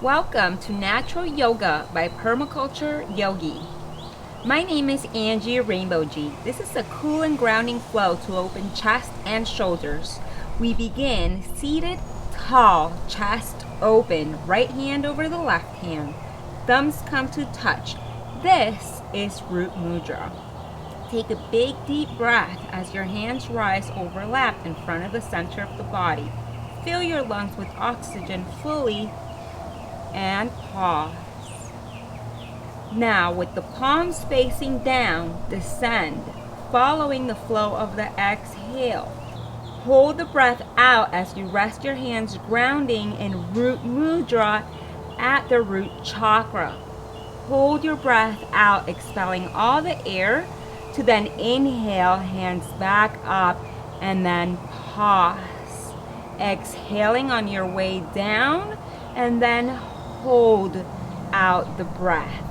Welcome to Natural Yoga by Permaculture Yogi. My name is Angie Rainbow G. This is a cool and grounding flow to open chest and shoulders. We begin seated, tall, chest open, right hand over the left hand. Thumbs come to touch. This is Root Mudra. Take a big deep breath as your hands rise overlapped in front of the center of the body. Fill your lungs with oxygen fully and pause. Now, with the palms facing down, descend, following the flow of the exhale. Hold the breath out as you rest your hands grounding in Root Mudra at the root chakra. Hold your breath out, expelling all the air, to then inhale, hands back up, and then pause. Exhaling on your way down, and then hold out the breath.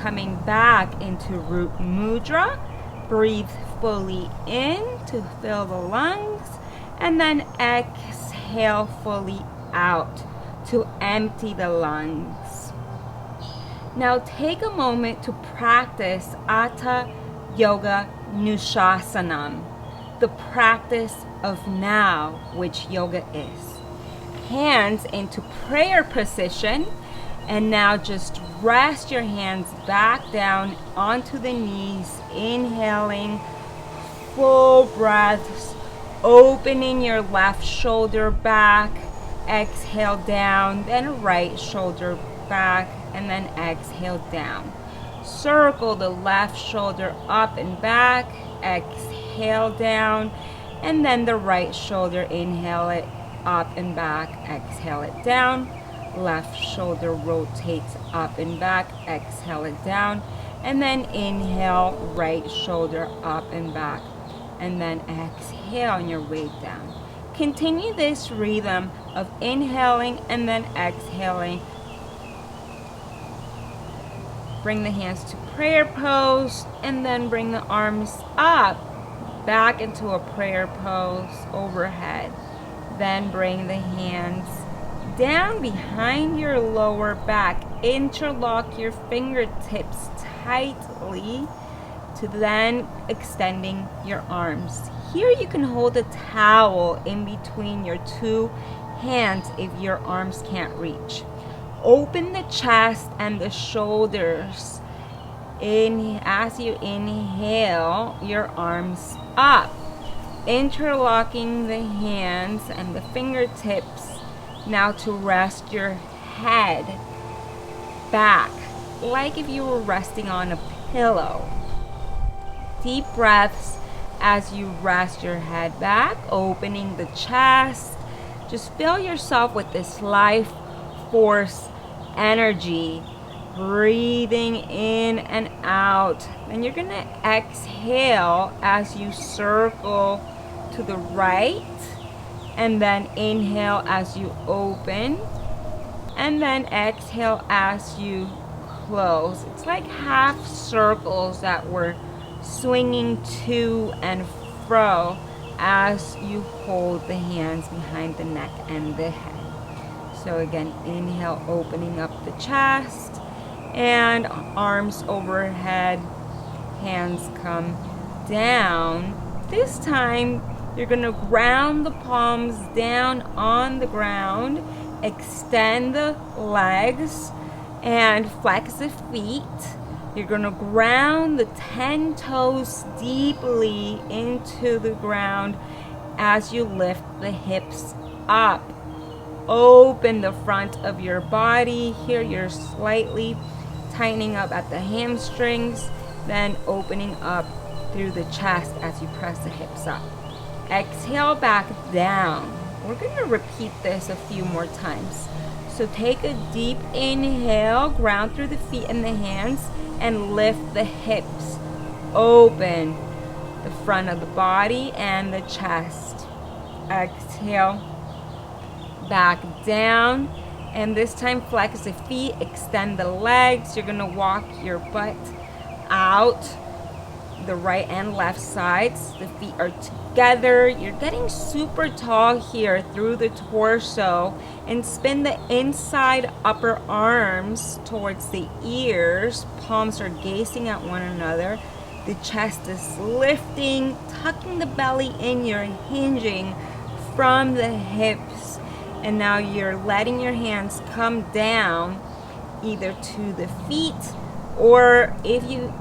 Coming back into Root Mudra, breathe fully in to fill the lungs, and then exhale fully out to empty the lungs. Now take a moment to practice Hatha Yoga Nushasanam, the practice of now, which yoga is. Hands into prayer position, and now just rest your hands back down onto the knees, inhaling full breaths, opening your left shoulder back, exhale down, then right shoulder back, and then exhale down. Circle the left shoulder up and back, exhale down, and then the right shoulder, inhale it up and back, exhale it down. Left shoulder rotates up and back, exhale it down, and then inhale, right shoulder up and back, and then exhale on your way down. Continue this rhythm of inhaling and then exhaling. Bring the hands to prayer pose, and then bring the arms up, back into a prayer pose overhead. Then bring the hands down behind your lower back. Interlock your fingertips tightly to then extending your arms. Here you can hold a towel in between your two hands if your arms can't reach. Open the chest and the shoulders. As you inhale, your arms up. Interlocking the hands and the fingertips. Now to rest your head back, like if you were resting on a pillow. Deep breaths as you rest your head back, opening the chest. Just fill yourself with this life force energy, breathing in and out. Then you're gonna exhale as you circle to the right, and then inhale as you open, and then exhale as you close. It's like half circles that we're swinging to and fro as you hold the hands behind the neck and the head. So again, inhale, opening up the chest, and arms overhead, hands come down. This time, you're going to ground the palms down on the ground, extend the legs, and flex the feet. You're going to ground the 10 toes deeply into the ground as you lift the hips up. Open the front of your body. Here you're slightly tightening up at the hamstrings, then opening up through the chest as you press the hips up. Exhale back down. We're going to repeat this a few more times. So take a deep inhale, ground through the feet and the hands, and lift the hips. Open the front of the body and the chest. Exhale back down, and this time flex the feet, extend the legs. You're going to walk your butt out the right and left sides. The feet are together. You're getting super tall here through the torso, and spin the inside upper arms towards the ears. Palms are gazing at one another. The chest is lifting, tucking the belly in. You're hinging from the hips, and now you're letting your hands come down either to the feet, or if you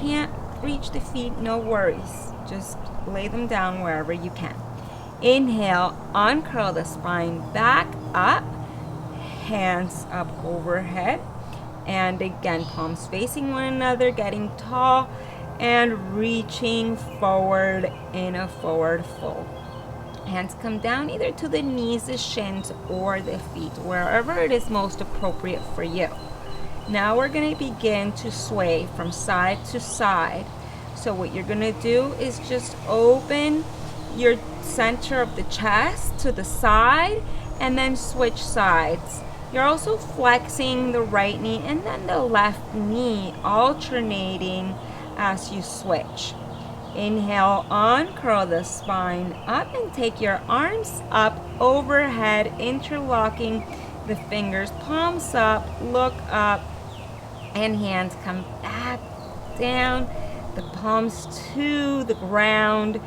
can't reach the feet, no worries, just lay them down wherever you can. Inhale, uncurl the spine back up, hands up overhead, and again, palms facing one another, getting tall and reaching forward in a forward fold. Hands come down either to the knees, the shins, or the feet, wherever it is most appropriate for you. Now we're going to begin to sway from side to side. So what you're going to do is just open your center of the chest to the side and then switch sides. You're also flexing the right knee and then the left knee, alternating as you switch. Inhale, uncurl the spine up and take your arms up overhead, interlocking the fingers, palms up, look up, and hands come back down, the palms to the ground,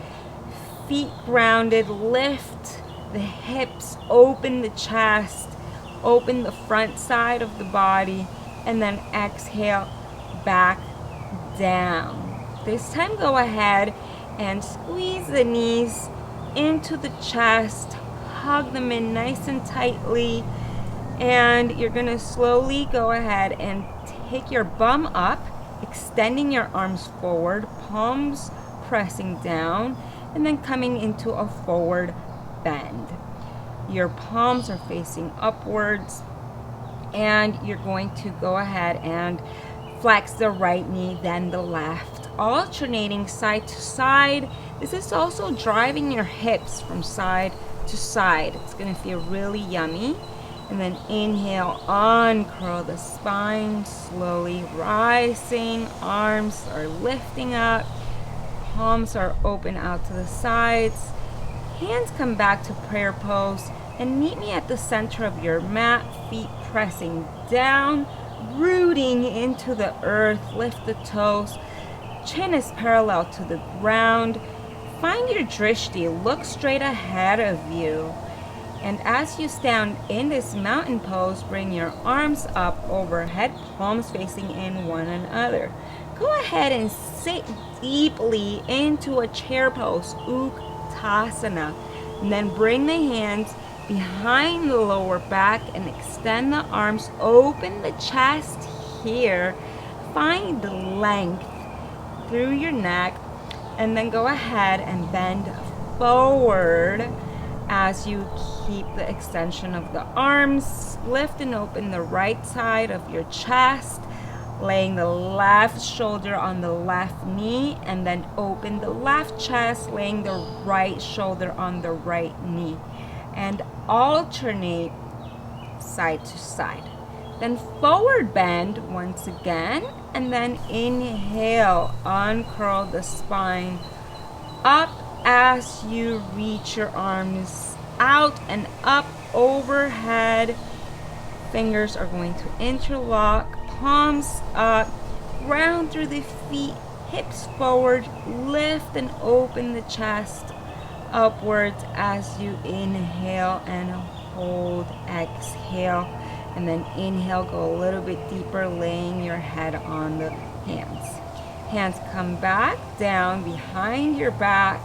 feet grounded, lift the hips, open the chest, open the front side of the body, and then exhale back down. This time go ahead and squeeze the knees into the chest, hug them in nice and tightly, and you're going to slowly go ahead and take your bum up, extending your arms forward, palms pressing down, and then coming into a forward bend. Your palms are facing upwards, and you're going to go ahead and flex the right knee, then the left, alternating side to side. This is also driving your hips from side to side. It's going to feel really yummy. And then inhale, uncurl the spine, slowly rising. Arms are lifting up. Palms are open out to the sides. Hands come back to prayer pose and meet me at the center of your mat, feet pressing down, rooting into the earth. Lift the toes. Chin is parallel to the ground. Find your drishti. Look straight ahead of you. And as you stand in this mountain pose, bring your arms up overhead, palms facing in one another. Go ahead and sit deeply into a chair pose, Uttanasana. And then bring the hands behind the lower back and extend the arms, open the chest here. Find the length through your neck, and then go ahead and bend forward as you keep the extension of the arms. Lift and open the right side of your chest, laying the left shoulder on the left knee, and then open the left chest, laying the right shoulder on the right knee, and alternate side to side. Then forward bend once again, and then inhale, uncurl the spine up as you reach your arms out and up overhead. Fingers are going to interlock, palms up, round through the feet, hips forward, lift and open the chest upwards as you inhale and hold, exhale, and then inhale, go a little bit deeper, laying your head on the hands. Hands come back down behind your back,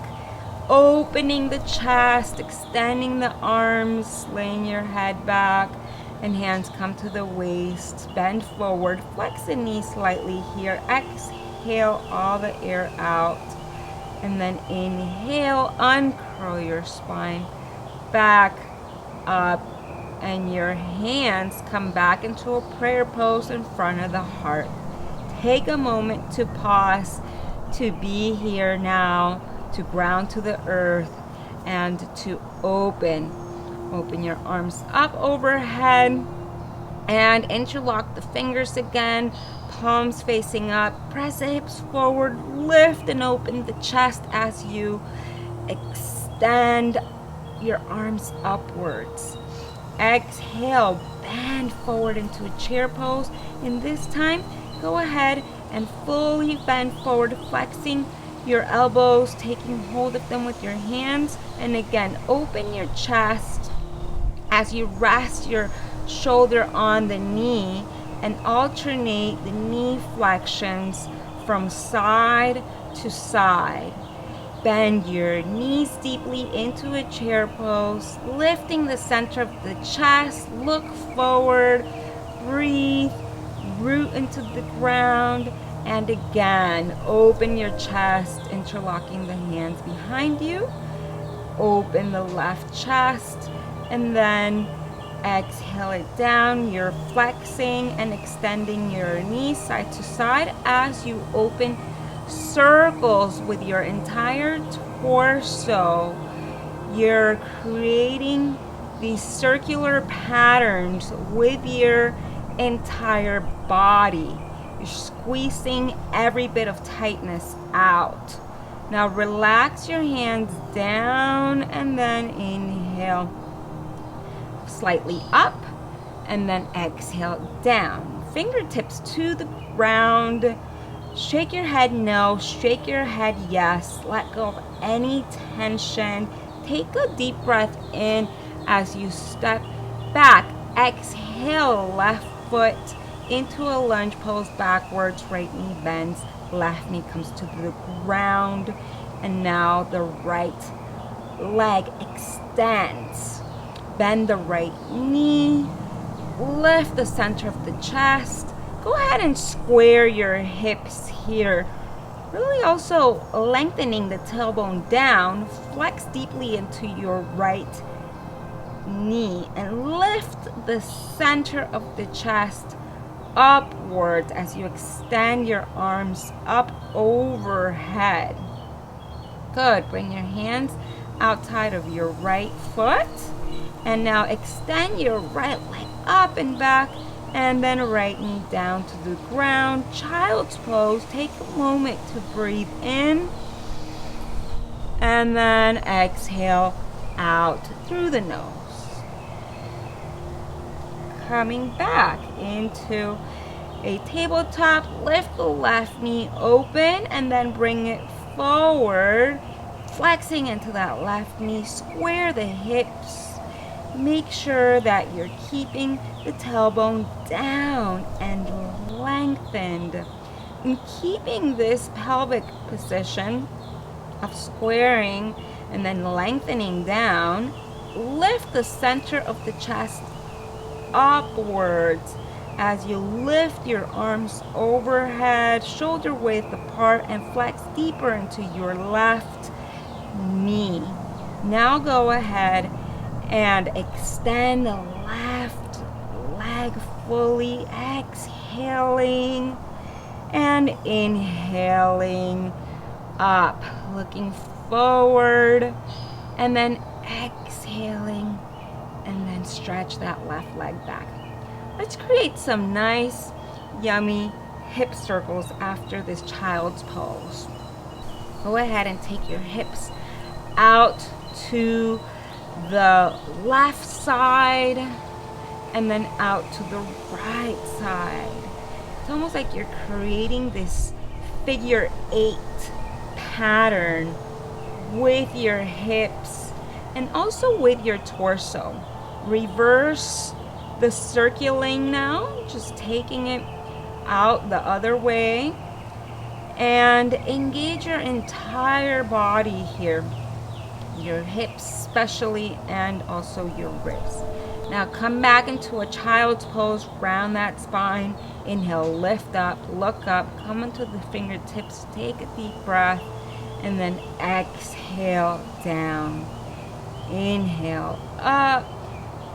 opening the chest, extending the arms, laying your head back, and hands come to the waist, bend forward, flex the knees slightly here, exhale all the air out, and then inhale, uncurl your spine, back up, and your hands come back into a prayer pose in front of the heart. Take a moment to pause, to be here now, to ground to the earth, and to open your arms up overhead and interlock the fingers again, palms facing up. Press the hips forward. Lift and open the chest as you extend your arms upwards. Exhale, bend forward into a chair pose. And this time, go ahead and fully bend forward, flexing your elbows, taking hold of them with your hands. And again, open your chest as you rest your shoulder on the knee and alternate the knee flexions from side to side. Bend your knees deeply into a chair pose, lifting the center of the chest. Look forward, breathe, root into the ground, and again, open your chest, interlocking the hands behind you. Open the left chest, and then exhale it down. You're flexing and extending your knees side to side as you open circles with your entire torso. You're creating these circular patterns with your entire body. You're squeezing every bit of tightness out. Now relax your hands down and then inhale slightly up and then exhale down. Fingertips to the ground. Shake your head no, shake your head yes. Let go of any tension. Take a deep breath in as you step back. Exhale, left foot into a lunge pose backwards. Right knee bends, left knee comes to the ground. And now the right leg extends. Bend the right knee. Lift the center of the chest. Go ahead and square your hips here. Really also lengthening the tailbone down. Flex deeply into your right knee and lift the center of the chest upwards as you extend your arms up overhead. Good. Bring your hands outside of your right foot. And now extend your right leg up and back. And then right knee down to the ground. Child's pose. Take a moment to breathe in. And then exhale out through the nose. Coming back into a tabletop. Lift the left knee open and then bring it forward. Flexing into that left knee. Square the hips. Make sure that you're keeping the tailbone down and lengthened. And keeping this pelvic position of squaring and then lengthening down, lift the center of the chest upwards as you lift your arms overhead, shoulder width apart, and flex deeper into your left knee. Now go ahead and extend the left leg fully, exhaling and inhaling up, looking forward, and then exhaling, and then stretch that left leg back. Let's create some nice, yummy hip circles after this child's pose. Go ahead and take your hips out to the left side and then out to the right side. It's almost like you're creating this figure 8 pattern with your hips and also with your torso. Reverse the circling now, just taking it out the other way, and engage your entire body here. Your hips especially, and also your ribs. Now come back into a child's pose, round that spine. Inhale, lift up, look up, come into the fingertips, take a deep breath, and then exhale down. Inhale up,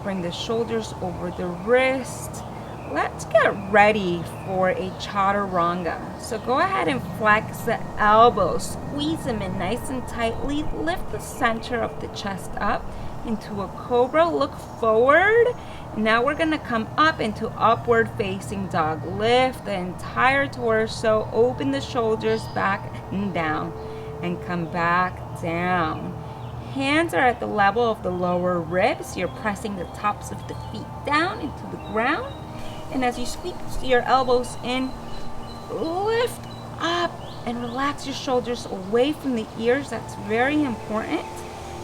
bring the shoulders over the wrist. Let's get ready for a chaturanga. So go ahead and flex the elbows, squeeze them in nice and tightly, lift the center of the chest up into a cobra, look forward, Now we're gonna come up into upward facing dog. Lift the entire torso, open the shoulders back and down, and come back down. Hands are at the level of the lower ribs. You're pressing the tops of the feet down into the ground. And as you squeeze your elbows in, lift up and relax your shoulders away from the ears. That's very important.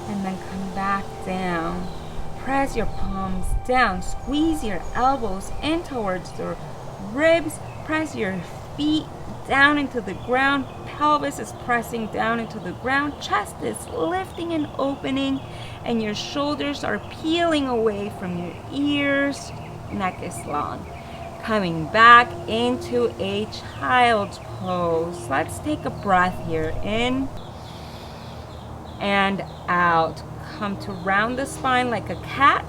And then come back down. Press your palms down. Squeeze your elbows in towards the ribs. Press your feet down into the ground. Pelvis is pressing down into the ground. Chest is lifting and opening. And your shoulders are peeling away from your ears. Neck is long. Coming back into a child's pose. Let's take a breath here. In and out. Come to round the spine like a cat.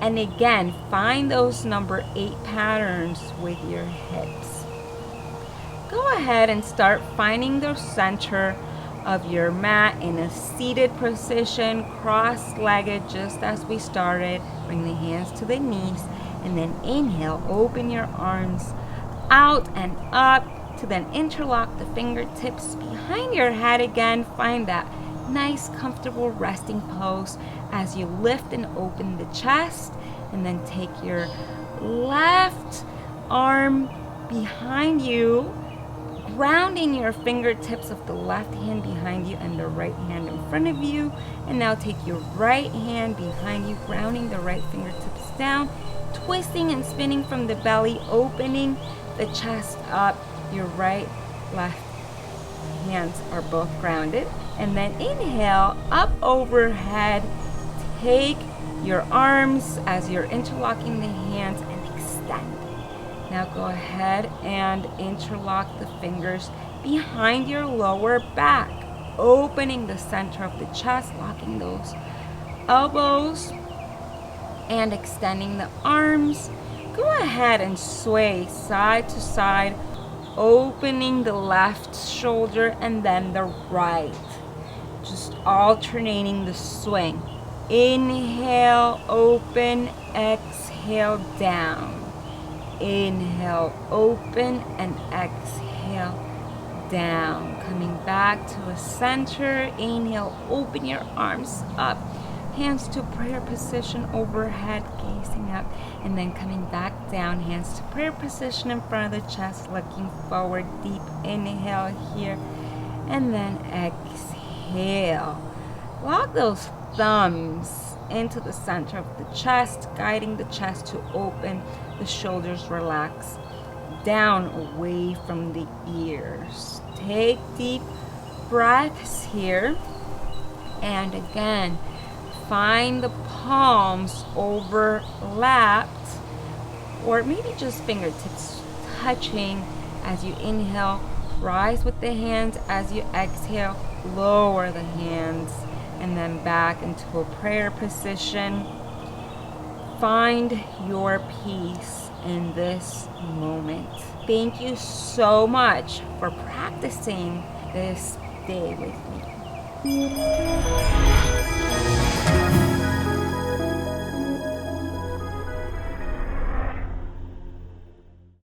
And again, find those number 8 patterns with your hips. Go ahead and start finding the center of your mat in a seated position, cross-legged just as we started. Bring the hands to the knees. And then inhale, open your arms out and up to then interlock the fingertips behind your head again. Find that nice, comfortable resting pose as you lift and open the chest. And then take your left arm behind you, grounding your fingertips of the left hand behind you and the right hand in front of you. And now take your right hand behind you, grounding the right fingertips down. Twisting and spinning from the belly, opening the chest up. Your right, left hands are both grounded. And then inhale, up overhead. Take your arms as you're interlocking the hands and extend. Now go ahead and interlock the fingers behind your lower back, opening the center of the chest, locking those elbows and extending the arms. Go ahead and sway side to side, opening the left shoulder and then the right. Just alternating the swing. Inhale, open, exhale, down. Inhale, open, and exhale, down. Coming back to a center. Inhale, open your arms up. Hands to prayer position overhead, gazing up, and then coming back down. Hands to prayer position in front of the chest, looking forward. Deep inhale here, and then exhale. Lock those thumbs into the center of the chest, guiding the chest to open. The shoulders relax down away from the ears. Take deep breaths here, and again, find the palms overlapped, or maybe just fingertips touching as you inhale. Rise with the hands. As you exhale, lower the hands, and then back into a prayer position. Find your peace in this moment. Thank you so much for practicing this day with me.